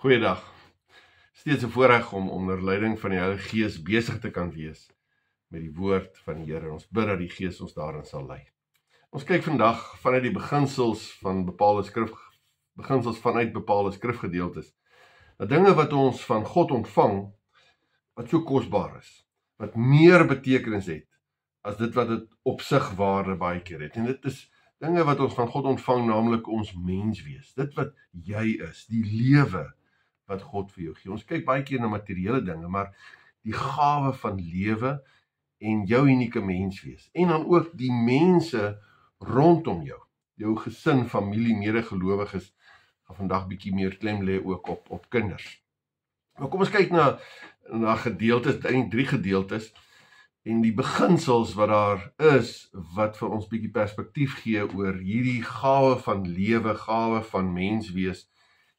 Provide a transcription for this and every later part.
Goeiedag. Steeds 'n voorreg om onder leiding van die Heilige Gees besig te kan wees met die woord van die Here. Ons bid dat die Gees ons daarin sal lei. Ons kyk vandag vanuit die beginsels vanuit bepaalde skrifgedeeltes. Dat dinge wat ons van God ontvang, wat so kosbaar is, wat meer betekenis het as dit wat dit op sig waarde baie keer het. En dit is dinge wat ons van God ontvang, naamlik ons menswees. Dit wat jy is, die lewe wat God vir jou gee. Ons kyk baie keer na materiële dinge, maar die gawe van lewe en jou unieke menswees. En dan ook die mense rondom jou. Jou gesin, familie, medegelowiges, gaan vandag bietjie meer klem lê ook op kinders. Maar kom ons kyk na gedeeltes, eintlik 3 gedeeltes, en die beginsels wat daar is, wat vir ons bietjie perspektief gee oor hierdie gawe van lewe, gawe van menswees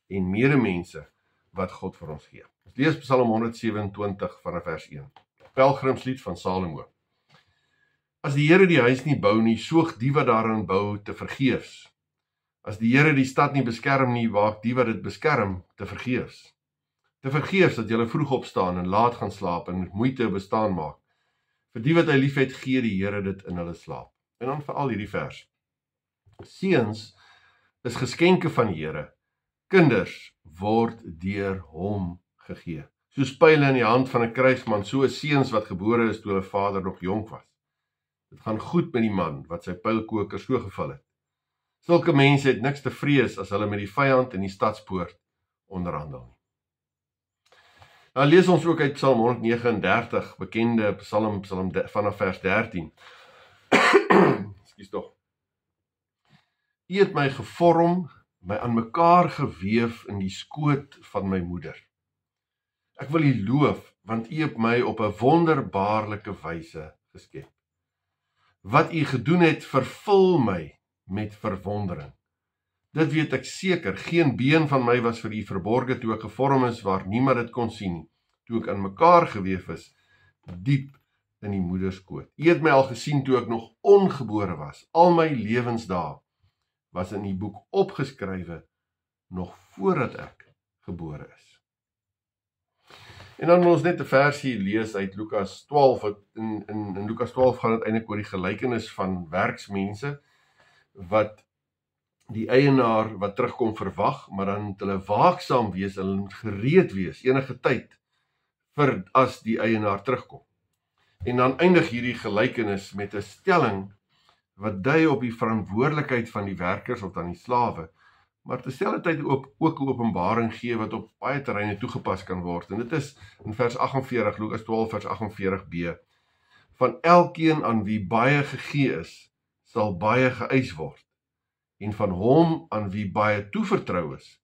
en medemense wat God vir ons gee. Ons lees Psalm 127 vanaf vers 1. Pelgrimslied van Salomo. As die Here die huis nie bou nie, soog die wat daarin bou te vergeefs. As die Here die stad nie beskerm nie, waak die wat dit beskerm te vergeefs. Te vergeefs dat julle vroeg opstaan en laat gaan slaap en met moeite bestaan maak. Vir die wat hy liefhet, gee die Here dit in hulle slaap. En dan veral hierdie vers. Seuns is geskenke van die Here. Kinders word deur hom gegee. Soos pyle in die hand van 'n krygsman, so is seuns wat gebore is toe hulle vader nog jonk was. Dit gaan goed met die man wat sy pylkoker so gevul het. Sulke mense het niks te vrees as hulle met die vyand in die stadspoort onderhandel nie. Nou lees ons ook uit Psalm 139, bekende Psalm vanaf vers 13. Ekskuus tog. U het my gevorm, my aan mekaar geweef in die skoot van my moeder. Ek wil u loof, want u het my op 'n wonderbaarlike wyse geskep. Wat u gedoen het, vervul my met verwondering. Dit weet ek seker, geen been van my was vir u verborge toe ek gevorm is waar niemand dit kon sien nie, toe ek aan mekaar geweef is, diep in die moederskoot. U het my al gesien toe ek nog ongebore was. Al my lewensdae was in die boek opgeskrywe nog voordat ek gebore is. En dan wil ons net 'n versie lees uit Lukas 12. In Lukas 12 gaan dit eintlik oor die gelykenis van werksmense wat die eienaar wat terugkom verwag, maar dan moet hulle waaksaam wees, hulle moet gereed wees enige tyd vir as die eienaar terugkom. En dan eindig hierdie gelykenis met 'n stelling wat dui op die verantwoordelikheid van die werkers of dan die slawe, maar terselfdertyd ook 'n openbaring gee wat op baie terreine toegepas kan word. En dit is in vers 48, Lukas 12 vers 48b. Van elkeen aan wie baie gegee is, sal baie geëis word. En van hom aan wie baie toevertrou is,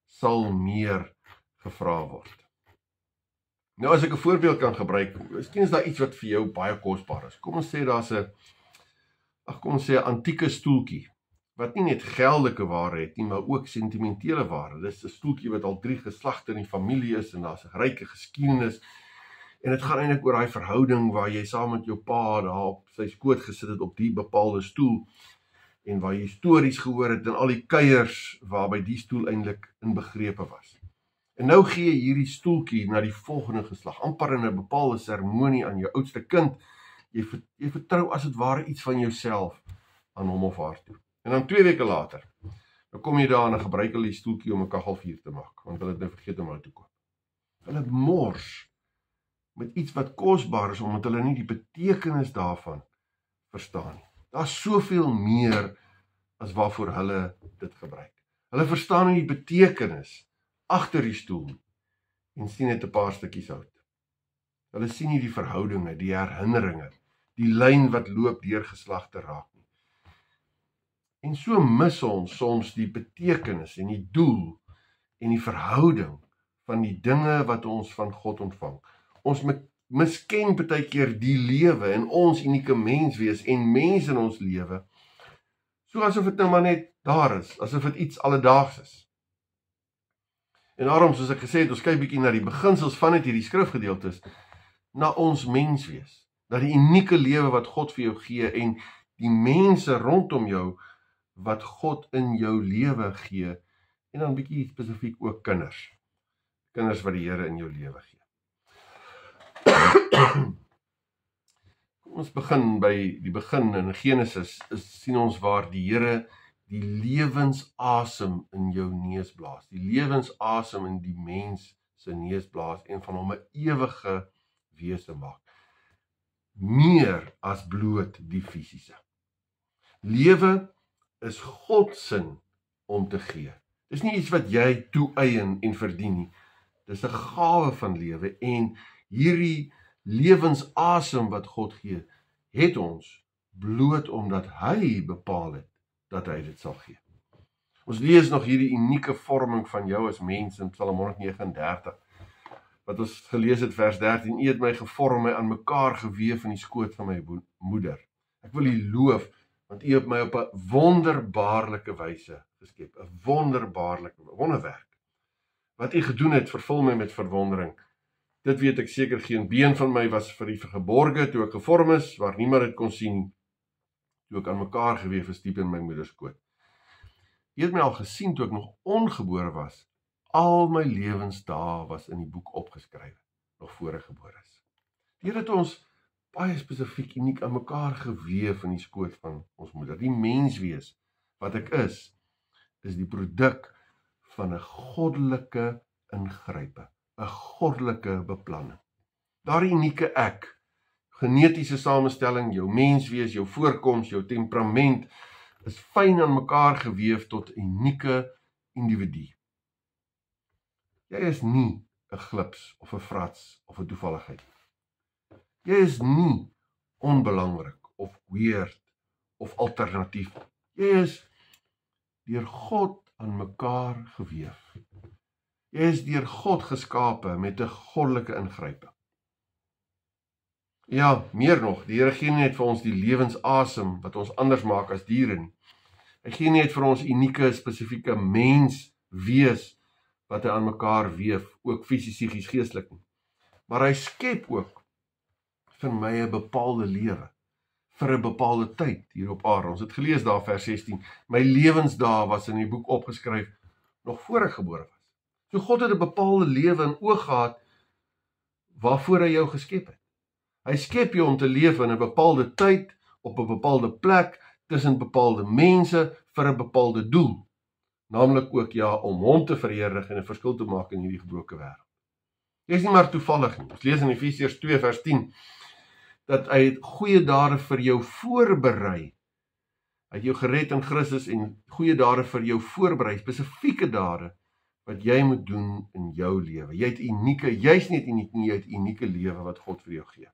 sal meer gevra word. Nou as ek 'n voorbeeld kan gebruik, miskien is daar iets wat vir jou baie kosbaar is. Kom ons sê daar's 'n antieke stoeltjie, wat nie net geldelike waarde het nie, maar ook sentimentele waarde. Dis 'n stoeltjie wat al 3 geslagte in die familie is, en daar's 'n ryke geskiedenis, en dit gaan eintlik oor daai verhouding, waar jy saam met jou pa daar op sy skoot gesit het op die bepaalde stoel, en waar jy stories gehoor het, en al die kuiers, waarby die stoel eintlik inbegrepe was. En nou gee jy hierdie stoeltjie na die volgende geslag, amper in 'n bepaalde seremonie aan jou oudste kind. Jy vertrou as dit ware iets van jouself aan hom of haar toe. En dan 2 weke later, dan kom jy daar en dan gebruik hulle die stoeltjie om 'n kaggelvuur te maak, want hulle het nou vergeet om uit te koop. Hulle mors met iets wat kosbaar is, omdat hulle nie die betekenis daarvan verstaan nie. Daar's soveel meer as waarvoor hulle dit gebruik. Hulle verstaan nie die betekenis agter die stoel en sien net 'n paar stukkies hout. Hulle sien nie die verhoudinge, die herinneringe, die lyn wat loop deur geslagte raak nie. En so mis ons soms die betekenis en die doel en die verhouding van die dinge wat ons van God ontvang. Ons misken baie keer die lewe en ons unieke menswees en mense in ons lewe, so asof dit nou maar net daar is, asof dit iets alledaags is. En daarom, soos ek gesê het, ons kyk bietjie na die beginsels van hierdie skrifgedeeltes, na ons menswees, na die unieke lewe wat God vir jou gee, en die mense rondom jou, wat God in jou lewe gee, en dan bietjie spesifiek ook kinders. kinders wat die Here in jou lewe gee. Ons begin by die begin in Genesis, sien ons waar die Here die lewensasem in jou neus blaas, die lewensasem in die mens se neus blaas en van hom 'n ewige wese maak. Meer as bloot die fisiese. Lewe is God se sin om te gee. Dis nie iets wat jy toeëien en verdien nie. Dis 'n gawe van lewe en hierdie lewensasem wat God gee, het ons bloot omdat hy bepaal het dat hy dit sal gee. Ons lees nog hierdie unieke vorming van jou as mens in Psalm 139, wat ons gelees het vers 13, U het my gevorm, my aan mekaar geweef in die skoot van my moeder. Ek wil U loof, want U het my op 'n wonderbaarlike wyse geskep, 'n wonderbaarlike wonderwerk. Wat U gedoen het, vervul my met verwondering. Dit weet ek seker, geen been van my was vir U geborge toe ek gevorm is, waar niemand dit kon sien nie, toe ek aan mekaar geweef is diep in my moeder skoot. U het my al gesien toe ek nog ongebore was. Al my lewensdae was in die boek opgeskrywe, nog voor ek gebore is. Die Here het ons baie spesifiek uniek aan mekaar geweef in die skoot van ons moeder. Die menswees wat ek is die produk van 'n goddelike ingrype, 'n goddelike beplanning. Daardie unieke ek, genetiese samestelling, jou menswees, jou voorkoms, jou temperament, is fyn aan mekaar geweef tot 'n unieke individu. Jy is nie 'n glips of 'n frats of 'n toevalligheid. Jy is nie onbelangrik of weird of alternatief. Jy is deur God aan mekaar geweef. Jy is deur God geskape met 'n goddelike ingryping. Ja, meer nog, die Here gee nie net vir ons die lewensasem wat ons anders maak as diere nie. Hy gee nie net vir ons unieke, spesifieke mens wees wat hy aan mekaar weef, ook fisies, psigies, geestelik nie. Maar hy skep ook vir my 'n bepaalde lewe, vir 'n bepaalde tyd hier op aarde. Ons het gelees daar vers 16, my lewensdae was in die boek opgeskryf nog voor ek gebore was. So God het 'n bepaalde lewe in oog gehad waarvoor hy jou geskep het. Hy skep jou om te leef in 'n bepaalde tyd, op 'n bepaalde plek, tussen bepaalde mense, vir 'n bepaalde doel. Naamlik ook, ja, om hom te verheerlik en 'n verskil te maak in hierdie gebroke wêreld. Jy is nie maar toevallig nie. Ons lees in Efesiërs 2 vers 10, dat hy het goeie dade vir jou voorberei. Hy het jou gered in Christus en goeie dade vir jou voorberei, spesifieke dade, wat jy moet doen in jou lewe. Jy is nie uniek nie, jy het unieke lewe wat God vir jou gee.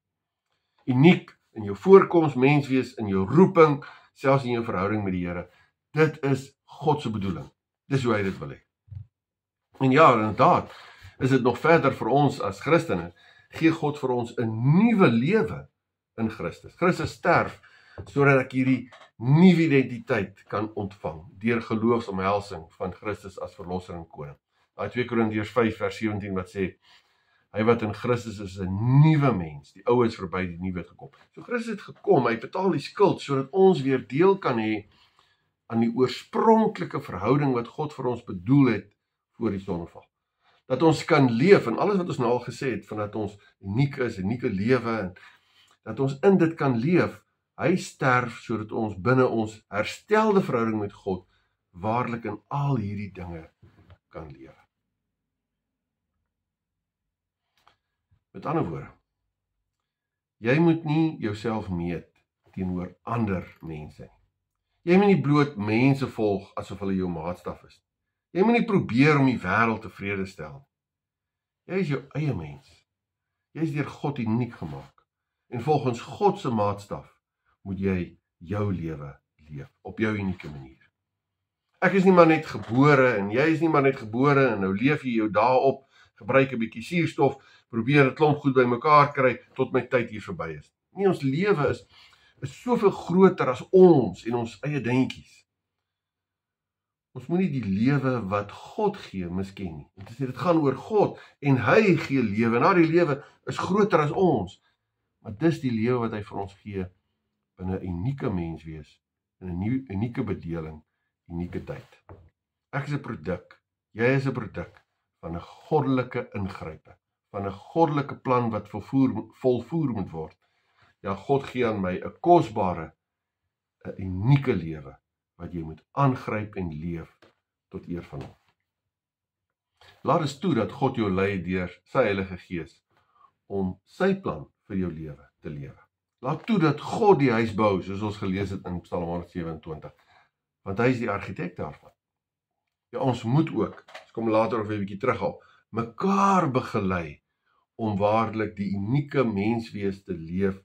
Uniek in jou voorkoms, menswees, in jou roeping, selfs in jou verhouding met die Here. Dit is God se bedoeling. Dis hoe hy dit wil hê. En ja, inderdaad, is dit nog verder vir ons as Christene, gee God vir ons 'n nuwe lewe in Christus. Christus sterf, sodat ek hierdie nuwe identiteit kan ontvang, deur geloofsomhelsing van Christus as verlosser en koning. Daai 2 Korintiërs 5 vers 17 wat sê, hy wat in Christus is 'n nuwe mens, die ou is verby, die nuwe het gekom. So Christus het gekom, hy betaal die skuld, sodat ons weer deel kan hê aan die oorspronklike verhouding wat God vir ons bedoel het voor die sondeval. Dat ons kan leef in alles wat ons nou al gesê het, van dat ons uniek is, 'n unieke lewe, en dat ons in dit kan leef. Hy sterf sodat ons binne ons herstelde verhouding met God waarlik in al hierdie dinge kan lewe. Met ander woorde, jy moet nie jouself meet teenoor ander mense nie. Jy moet nie bloot mense volg asof hulle jou maatstaf is. Jy moet nie probeer om die wêreld tevrede stel. Jy is jou eie mens. Jy is deur God uniek gemaak. En volgens God se maatstaf moet jy jou lewe leef, op jou unieke manier. Ek is nie maar net gebore, en jy is nie maar net gebore, en nou leef jy jou dae op, gebruik 'n bietjie suurstof, probeer 'n klomp goed bymekaar kry, tot my tyd hier verby is. Nee, ons lewe is soveel groter as ons, en ons eie dingetjies. Ons moet nie die lewe wat God gee misken nie. Dit gaan oor God, en hy gee lewe, en daardie lewe is groter as ons. Maar dis die lewe wat hy vir ons gee, in 'n unieke menswees, in 'n unieke bedeling, unieke tyd. Ek is 'n produk, jy is 'n produk van 'n goddelike ingrype, van 'n goddelike plan wat volvoer moet word. Ja, God gee aan my 'n kosbare, 'n unieke lewe, wat jy moet aangryp en leef tot eer van hom. Laat ons toe dat God jou lei deur sy Heilige Gees, om sy plan vir jou lewe te lewe. Laat toe dat God die huis bou, soos ons gelees het in Psalm 127, want hy is die argitek daarvan. Ja, ons moet ook, ons kom later of 'n bietjie terughaal, mekaar begelei, om waarlik die unieke menswees te leef,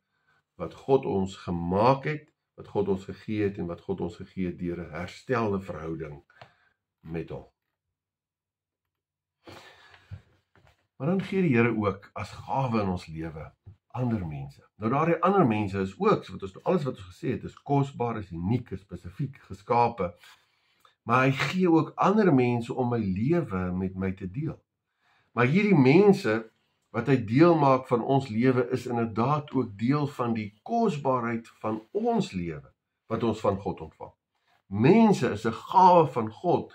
wat God ons gemaak het, wat God ons gegee het, en wat God ons gegee het deur 'n herstelde verhouding met hom. Maar dan gee die Here ook as gawe in ons lewe ander mense. Nou daardie ander mense is ook, alles wat ons gesê het, is kosbaar, is uniek, is spesifiek geskape, maar hy gee ook ander mense om my lewe met my te deel. Maar hierdie mense wat hy deel maak van ons lewe, is inderdaad ook deel van die kosbaarheid van ons lewe, wat ons van God ontvang. Mense is 'n gawe van God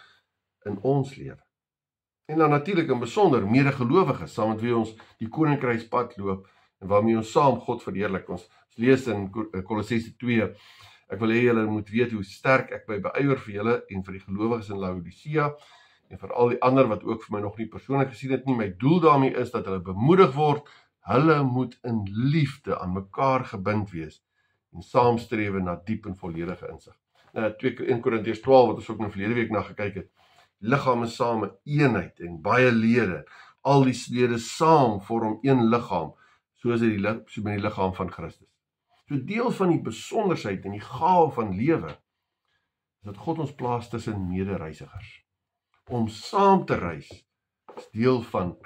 in ons lewe. En dan natuurlik in besonder medegelowiges, saam met wie ons die koninkrykspad loop, en waarmee ons saam God verheerlik. Ons lees in Kolossese 2, ek wil hê julle moet weet hoe sterk ek my beywer vir julle en vir die gelowiges in Laodicea, en vir al die ander wat ook vir my nog nie persoonlik gesien het nie. My doel daarmee is dat hulle bemoedig word, hulle moet in liefde aan mekaar gebind wees, en saamstrewe na diep en volledige insig. Nou, 1 Korintiërs 12, wat ons ook nou verlede week na gekyk het, liggaam is saam 'n eenheid, en baie lede, al die lede saam vorm een liggaam, soos met die liggaam van Christus. So deel van die besonderheid en die gawe van lewe, is dat God ons plaas tussen medereisigers. Om saam te reis, is deel van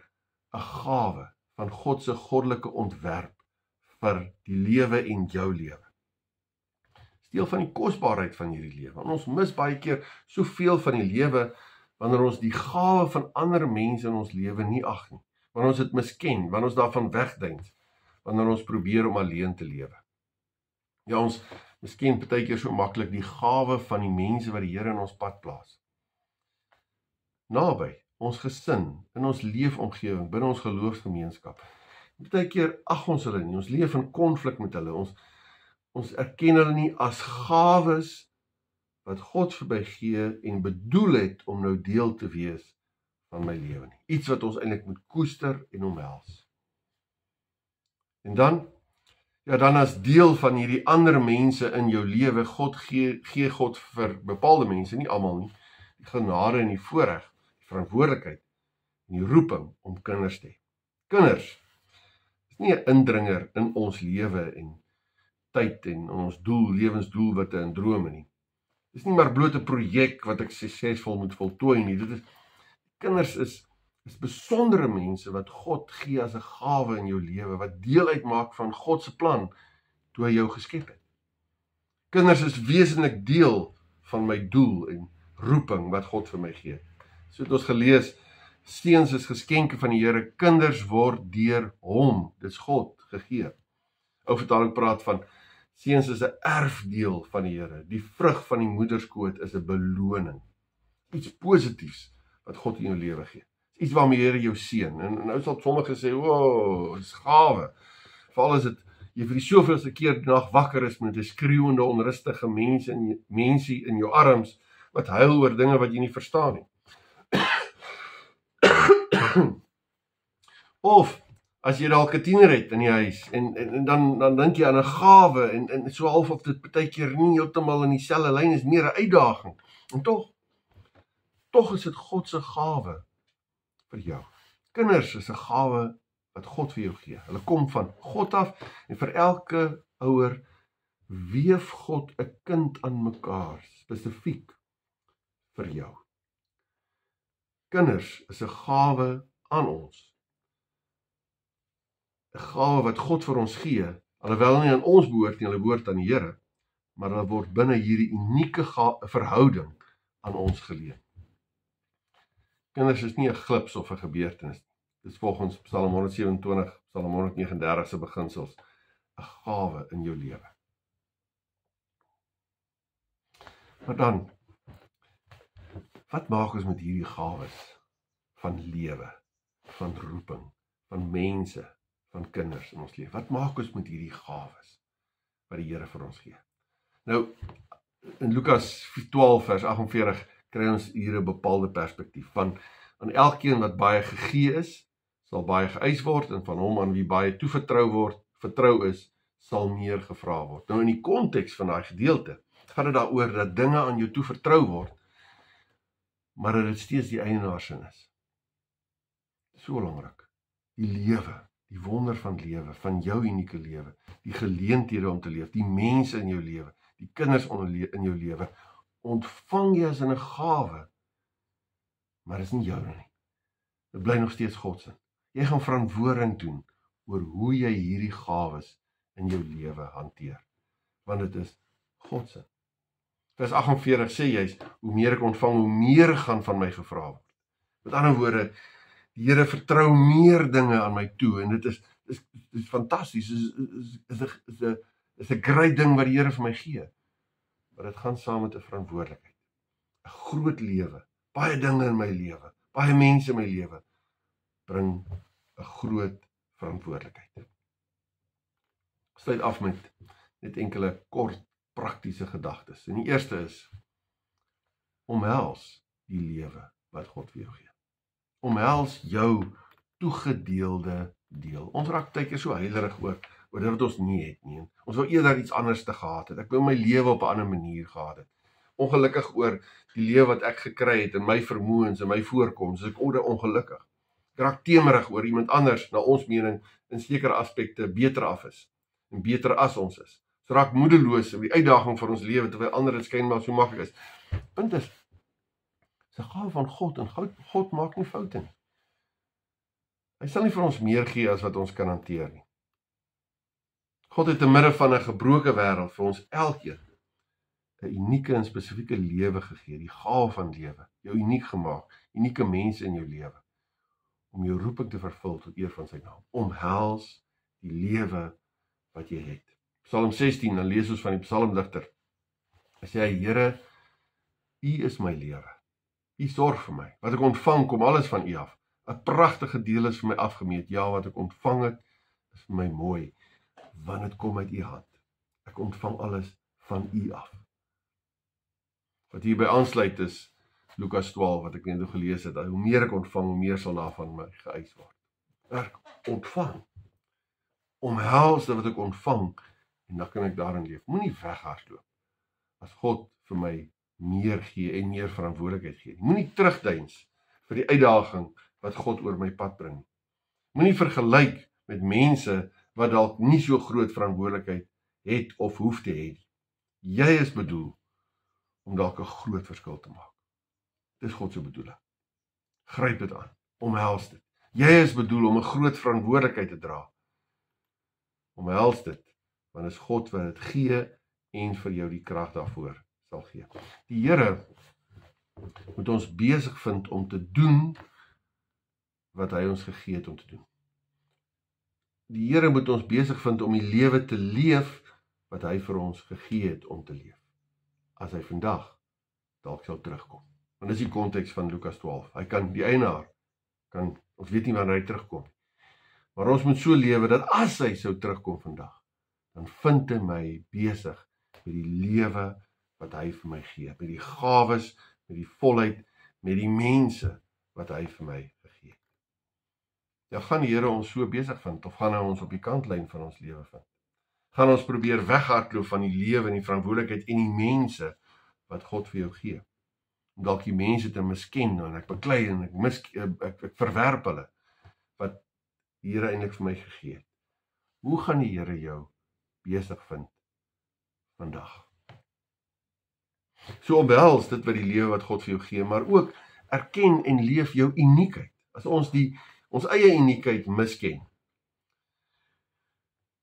'n gawe, van God se goddelike ontwerp, vir die lewe en jou lewe. Is deel van die kosbaarheid van hierdie lewe, want ons mis baie keer soveel van die lewe, wanneer ons die gawe van ander mense in ons lewe nie ag nie, wanneer ons dit misken, wanneer ons daarvan wegdink, wanneer ons probeer om alleen te lewe. Ja, ons miskien partykeer so maklik die gawe van die mense wat die Here in ons pad plaas. Naby, ons gesin, in ons leefomgewing, binne ons geloofsgemeenskap. Partykeer ag ons hulle nie, ons leef in konflik met hulle, ons erken hulle nie as gawes wat God vir my gee en bedoel het om nou deel te wees van my lewe nie. Iets wat ons eintlik moet koester en omhels. En dan as deel van hierdie ander mense in jou lewe, gee God vir bepaalde mense, nie almal nie, die genade en die voorreg, die verantwoordelikheid en die roeping om kinders te hê. Kinders is nie 'n indringer in ons lewe en tyd en ons lewensdoelwitte en drome nie. Dit is nie maar bloot 'n projek wat ek suksesvol moet voltooi nie. Kinders is besondere mense wat God gee as 'n gawe in jou lewe, wat deel uitmaak van God se plan toe hy jou geskep het. Kinders is wesenlik deel van my doel en roeping wat God vir my gee. So het ons gelees, seuns is geskenke van die Here, kinders word deur hom, dis God, gegee. Ou vertaling praat van seuns is 'n erfdeel van die Here. Die vrug van die moederskoot is 'n beloning. Iets positiefs wat God in jou lewe gee. Iets waarmee die Here jou seën. En nou sal sommige sê, "Wow, dis gawe." Veral as dit jy vir die soveelste keer die nag wakker is met 'n skreeuende, onrustige mensie in jou arms wat huil oor dinge wat jy nie verstaan nie. Of as jy dalk 'n tiener het in die huis en dan dink jy aan 'n gawe en so half of dit partykeer nie heeltemal in dieselfde lyn is, meer 'n uitdaging. En tog is dit God se gawe vir jou. Kinders is 'n gawe wat God vir jou gee. Hulle kom van God af en vir elke ouer weef God 'n kind aan mekaar, spesifiek vir jou. Kinders is 'n gawe aan ons. 'n Gawe wat God vir ons gee, alhoewel nie aan ons behoort nie, hulle behoort aan die Here, maar hulle word binne hierdie unieke verhouding aan ons geleen. Kinders is nie 'n glips of 'n gebeurtenis. Dis volgens Psalm 127, Psalm 139 se beginsels 'n gawe in jou lewe. Maar dan, wat maak ons met hierdie gawes van lewe, van roeping, van mense, van kinders in ons lewe. Wat maak ons met hierdie gawes wat die Here vir ons gee? Nou, in Lukas 12 vers 48 kry ons hier 'n bepaalde perspektief van aan elkeen wat baie gegee is, sal baie geëis word, en van hom aan wie baie vertrou is, sal meer gevra word. Nou in die konteks van daai gedeelte gaan dit daaroor dat dinge aan jou toe vertrou word, maar dat dit steeds die eienaarsin is. So belangrik. Die lewe, die wonder van lewe, van jou unieke lewe, die geleenthede om te leef, die mense in jou lewe, die kinders in jou lewe, ontvang jy as in 'n gawe, maar dit is nie joune nie. Dit bly nog steeds God se. Jy gaan verantwoording doen oor hoe jy hierdie gawes in jou lewe hanteer, want dit is God se. Vers 48 sê juis, hoe meer ek ontvang, hoe meer gaan van my gevra word. Met ander woorde, die Here vertrou meer dinge aan my toe, en dit is fantasties, is 'n great ding wat die Here vir my gee. Maar dit gaan saam met 'n verantwoordelikheid. 'n Groot lewe, baie dinge in my lewe, baie mense in my lewe, bring 'n groot verantwoordelikheid. Ek sluit af met net enkele kort praktiese gedagtes. En die eerste is, omhels die lewe wat God vir jou gee. Omhels jou toegedeelde deel. Ons raak baie keer so heilerig oor dit wat ons nie het nie. Ons wil eerder iets anders te gehad het. Ek wil my lewe op 'n ander manier gehad het. Ongelukkig oor die lewe wat ek gekry het, en my vermoëns en my voorkoms, is ek ongelukkig. Ek raak temerig oor iemand anders, na ons mening, in sekere aspekte beter af is, en beter as ons is. So raak moedeloos oor die uitdaging van ons lewe, terwyl ander dit skynbaar so maklik is. Punt is, dis 'n gawe van God, en God maak nie foute nie. Hy sal nie vir ons meer gee as wat ons kan hanteer nie. God het te midde van 'n gebroke wêreld vir ons elkeen 'n unieke en spesifieke lewe gegee, die gawe van lewe, jou uniek gemaak, unieke mense in jou lewe, om jou roeping te vervul tot eer van sy naam. Omhels die lewe wat jy het. Psalm 16, dan lees ons van die psalmdigter. Hy sê, Here, U is my lewe. U sorg vir my. Wat ek ontvang, kom alles van U af. 'n Pragtige deel is vir my afgemeet. Ja, wat ek ontvang het, is vir my mooi, want dit kom uit U hand. Ek ontvang alles van U af. Wat hierby aansluit is Lukas 12, wat ek net gelees het. Hoe meer ek ontvang, hoe meer sal daar van my geëis word. Ek ontvang. Omhels dit wat ek ontvang, en dan kan ek daarin leef. Moenie weghardloop as God vir my meer gee en meer verantwoordelikheid gee. Moenie terugdeins vir die uitdaging wat God oor my pad bring. Moenie vergelyk met mense wat dalk nie so groot verantwoordelikheid het of hoef te hê. Jy is bedoel om dalk 'n groot verskil te maak. Dis God se bedoeling. Gryp dit aan. Omhels dit. Jy is bedoel om 'n groot verantwoordelikheid te dra. Omhels dit, want is God wat dit gee en vir jou die krag daarvoor sal gee. Die Here moet ons besig vind om te doen wat hy ons gegee het om te doen. Die Here moet ons besig vind om die lewe te leef wat hy vir ons gegee het om te leef. As hy vandag dalk sal terugkom. Want dis die konteks van Lukas 12. Hy kan, die eienaar, ons weet nie wanneer hy terugkom. Maar ons moet so lewe dat as hy sou terugkom vandag, dan vind hy my besig met die lewe wat hy vir my gee, met die gawes, met die volheid, met die mense wat hy vir my gegee het. Ja, gaan die Here ons so besig vind, of gaan hy ons op die kantlyn van ons lewe vind? Gaan ons probeer weghardloop van die lewe en die verantwoordelikheid en die mense wat God vir jou gee? Om dalk die mense te misken, en ek beklei en ek verwerp hulle, wat die Here eintlik vir my gegee het. Hoe gaan die Here jou besig vind vandag? So omhels dit wat die lewe wat God vir jou gee, maar ook erken en leef jou uniekheid. As ons ons eie uniekheid misken,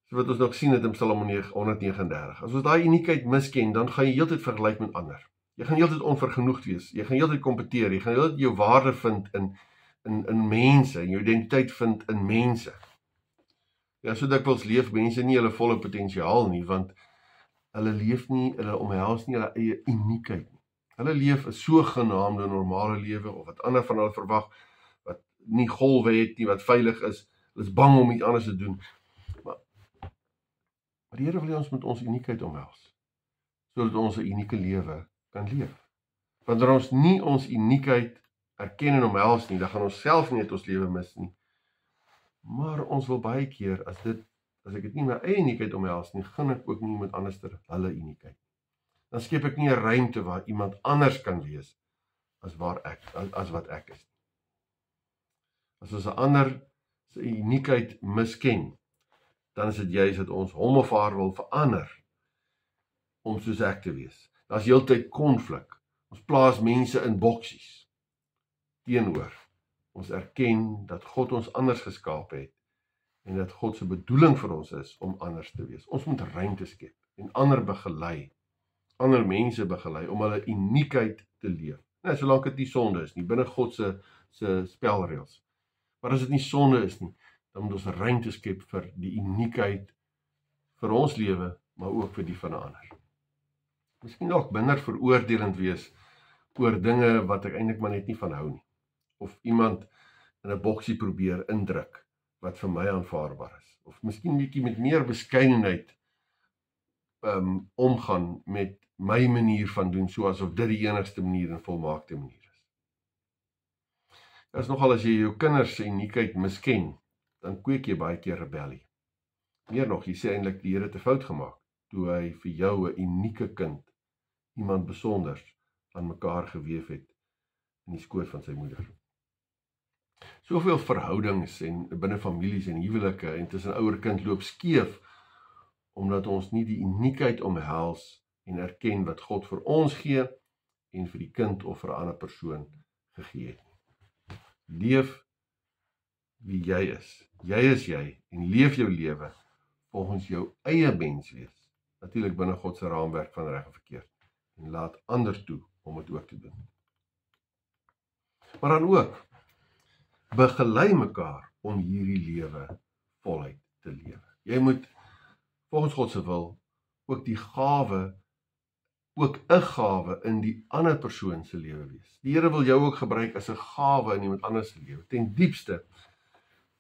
so wat ons nog sien het in Psalm 139, as ons daai uniekheid misken, dan gaan jy heeltyd vergelyk met ander. Jy gaan heeltyd onvergenoegd wees, jy gaan heeltyd kompeteer, jy gaan heeltyd jou waarde vind in mense, en jou identiteit vind in mense. Ja, so dikwels leef mense nie hulle volle potensiaal nie, want hulle leef nie, hulle omhels nie hulle eie uniekheid nie. Hulle leef 'n sogenaamde normale lewe, of wat ander van hulle verwag, wat nie golwe het nie, wat veilig is. Hulle is bang om iets anders te doen. Maar die Here wil ons met ons uniekheid omhels, sodat ons 'n unieke lewe kan leef. Wanneer ons nie ons uniekheid erken en omhels nie, dan gaan ons self nie uit ons lewe mis nie. Maar ons wil baie keer, as ek dit nie my eie uniekheid omhels nie, gaan ek ook nie iemand anders hulle uniekheid. Dan skep ek nie 'n ruimte waar iemand anders kan wees as wat ek is. As ons 'n ander se uniekheid misken, dan is dit juist dat ons hom of haar wil verander om soos ek te wees. Daar's heeltyd konflik. Ons plaas mense in boksies teenoor. Ons erken dat God ons anders geskaap het en dat God se bedoeling vir ons is om anders te wees. Ons moet ruimte skep en ander mense begelei om hulle uniekheid te leef. Nou, solank dit nie sonde is nie, binne God se spelreëls. Maar as dit nie sonde is nie, dan moet ons ruimte skep vir die uniekheid vir ons lewe, maar ook vir die van ander. Miskien ook minder veroordelend wees oor dinge wat ek eintlik maar net nie van hou nie. Of iemand in 'n boksie probeer indruk wat vir my aanvaarbaar is. Of miskien bietjie met meer beskeidenheid omgaan met my manier van doen, soos of dit die enigste manier en volmaakte manier is. As nogal as jy jou kinders se uniekheid misken, dan kweek jy baie keer rebellie. Meer nog, jy sê eintlik die Here het 'n fout gemaak toe hy vir jou 'n unieke kind, iemand besonders, aan mekaar geweef het in die skoot van sy moeder. Soveel verhoudings en binne families en huwelike en tussen ouer kind loop skeef, omdat ons nie die uniekheid omhels en erken wat God vir ons gee en vir die kind of vir 'n ander persoon gegee het. Leef wie jy is. Jy is jy en leef jou lewe volgens jou eie menswees. Natuurlik binne God se raamwerk van reg en verkeerd. En laat ander toe om dit ook te doen. Maar dan ook, begelei mekaar om hierdie lewe voluit te lewe. Jy moet volgens God se wil ook 'n gawe in die ander persoon se lewe wees. Die Here wil jou ook gebruik as 'n gawe in iemand anders se lewe. Ten diepste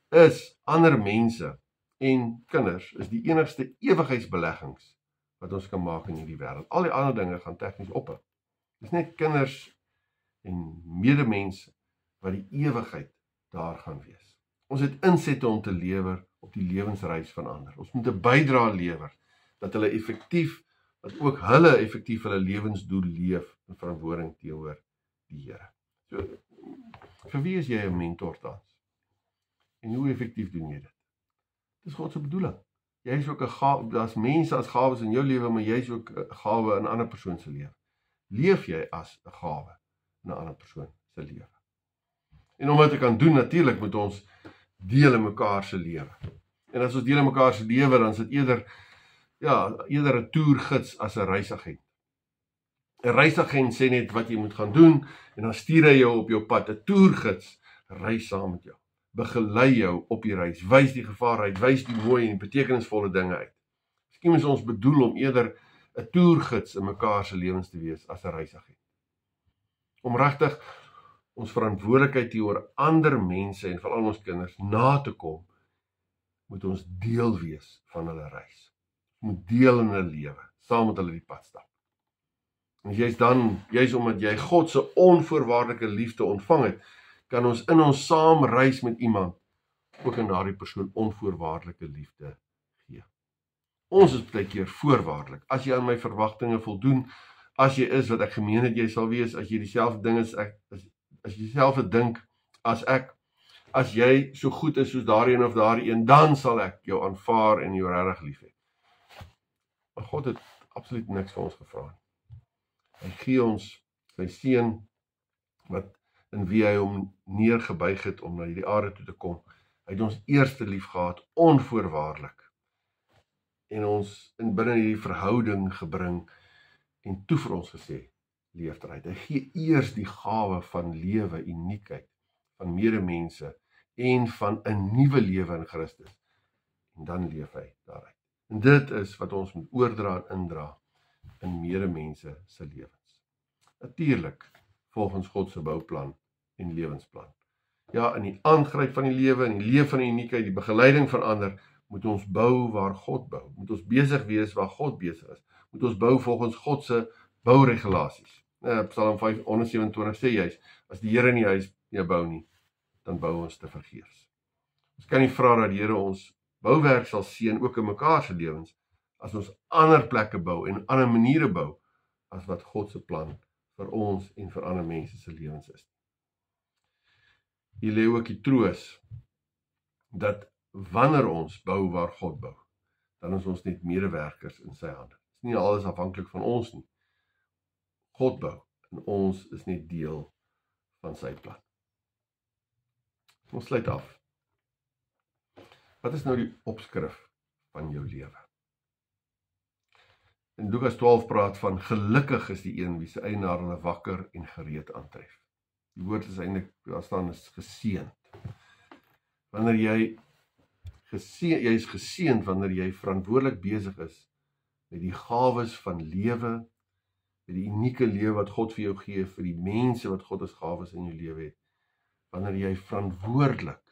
is ander mense en kinders is die enigste ewigheidsbeleggings wat ons kan maak in hierdie wêreld. Al die ander dinge gaan tegnies ophou. Dis net kinders en medemense wat die ewigheid daar gaan wees. Ons het insette om te lewer op die lewensreis van ander. Ons moet 'n bydrae lewer dat hulle ook hulle effektief hulle lewensdoel leef in verantwoording teenoor die Here. So, vir wie is jy 'n mentor tans? En hoe effektief doen jy dit? Dis God se bedoeling. Jy is ook 'n gawe, daar's mense as gawes in jou lewe, maar jy is ook 'n gawe in 'n ander persoon se lewe. Leef jy as 'n gawe in 'n ander persoon se lewe? En om wat te kan doen, natuurlik moet ons deel in mekaar se lewe. En as ons deel in mekaar se lewe, dan is dit eerder 'n toergids as 'n reisagent. 'n Reisagent sê net wat jy moet gaan doen en dan stuur hy jou op jou pad. 'n Toergids reis saam met jou, begelei jou op die reis, wys die gevaar uit, wys die mooi en betekenisvolle dinge uit. Miskien is ons bedoel om eerder 'n toergids in mekaar se lewens te wees as 'n reisagent. Om regtig ons verantwoordelikheid teenoor ander mense en veral ons kinders na te kom, moet ons deel wees van hulle reis. Ons moet deel in hulle lewe, saam met hulle die pad stap. En juist omdat jy God se onvoorwaardelike liefde ontvang het, kan ons in ons saam reis met iemand ook aan daardie persoon onvoorwaardelike liefde gee. Ons is baie keer voorwaardelik. As jy aan my verwagtinge voldoen, as jy is wat ek gemeen het jy sal wees, as jy dieselfde ding as ek, as jy dieselfde dink as ek, as jy so goed is soos daardie een of daardie een, dan sal ek jou aanvaar en jou regtig lief hê. Maar God het absoluut niks vir ons gevra nie. Hy gee ons sy seun wat in wie hy hom neergebuig het om na hierdie aarde toe te kom. Hy het ons eerste lief gehad, onvoorwaardelik. En ons binne hierdie verhouding gebring en toe vir ons gesê, leef daaruit. Hy gee eers die gawe van lewe, uniekheid, van medemense en van 'n nuwe lewe in Christus. En dan leef hy daaruit. En dit is wat ons moet oordra en indra in medemense se lewens. Natuurlik volgens God se bouplan en lewensplan. Ja, in die aangryp van die lewe, in die leef van die uniekheid, die begeleiding van ander, moet ons bou waar God bou. Moet ons besig wees waar God besig is. Moet ons bou volgens God se bouregulasies. Psalm 127 sê juist, as die Here nie huis bou nie, dan bou ons te vergeefs. Ons kan nie vra dat die Here ons bouwerk sal seën ook in mekaar se lewens, as ons ander plekke bou en ander maniere bou, as wat God se plan vir ons en vir ander mense se lewens is. Hier lê ook die troos, dat wanneer ons bou waar God bou, dan is ons net medewerkers in sy hande. Dit is nie alles afhanklik van ons nie. God bou, en ons is net deel van sy plan. Ons sluit af. Wat is nou die opskrif van jou lewe? In Lukas 12 praat van gelukkig is die een wie se eienaar hulle wakker en gereed aantref. Die woord is eintlik, daar staan is geseënd. Wanneer jy is geseënd wanneer jy verantwoordelik besig is met die gawes van lewe, met die unieke lewe wat God vir jou gee, vir die mense wat God as gawes in jou lewe het. Wanneer jy verantwoordelik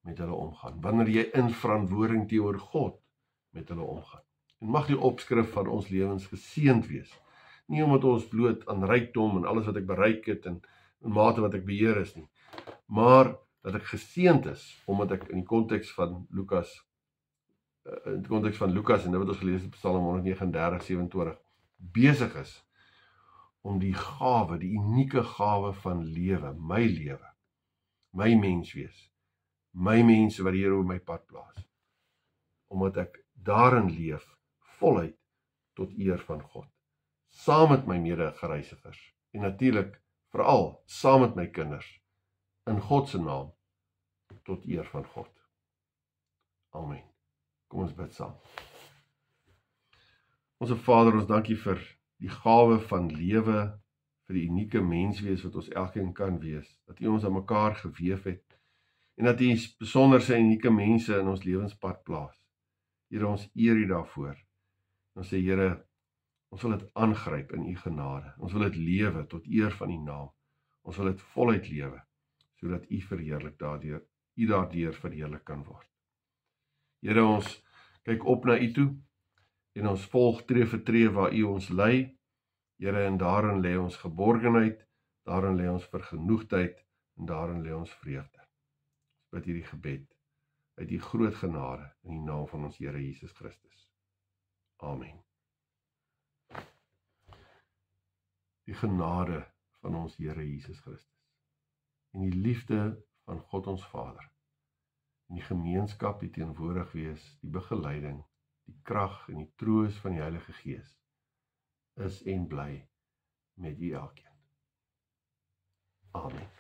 met hulle omgaan, wanneer jy in verantwoording teenoor God met hulle omgaan. En mag die opskrif van ons lewens geseënd wees. Nie omdat ons bloot aan rykdom en alles wat ek bereik het en in mate wat ek beheer is nie, maar dat ek geseënd is, omdat ek in die konteks van Lukas en dit wat ons gelees het, Psalm 139:27, besig is om die gawe, die unieke gawe van lewe, my menswees, my mense wat die Here op my pad plaas, omdat ek daarin leef, voluit tot eer van God, saam met my mede-gereisigers, en natuurlik veral saam met my kinders, in God se naam, tot eer van God. Amen. Kom ons bid saam. Onse Vader, ons dankie vir die gawe van lewe, vir die unieke menswees wat ons elkeen kan wees, dat U ons aan mekaar geweef het, en dat U besonderse en unieke mense in ons lewenspad plaas. Here, ons eer U daarvoor. Ons sê, Here, ons wil dit aangryp in U genade. Ons wil dit lewe tot eer van U naam. Ons wil dit voluit lewe, sodat U verheerlik daardeur verheerlik kan word. Here, ons kyk op na U toe, en ons volg tree vir tree waar U ons lei. Here, en daarin lê ons geborgenheid, daarin lê ons vergenoegdheid, en daarin lê ons vreugde. Ons bid hierdie gebed uit U groot genade, in die naam van ons Here Jesus Christus. Amen. Die genade van ons Here Jesus Christus, en die liefde van God ons Vader, en die gemeenskap, die teenwoordig wees, die begeleiding, die krag en die troos van die Heilige Gees, is en bly met U elkeen. Amen.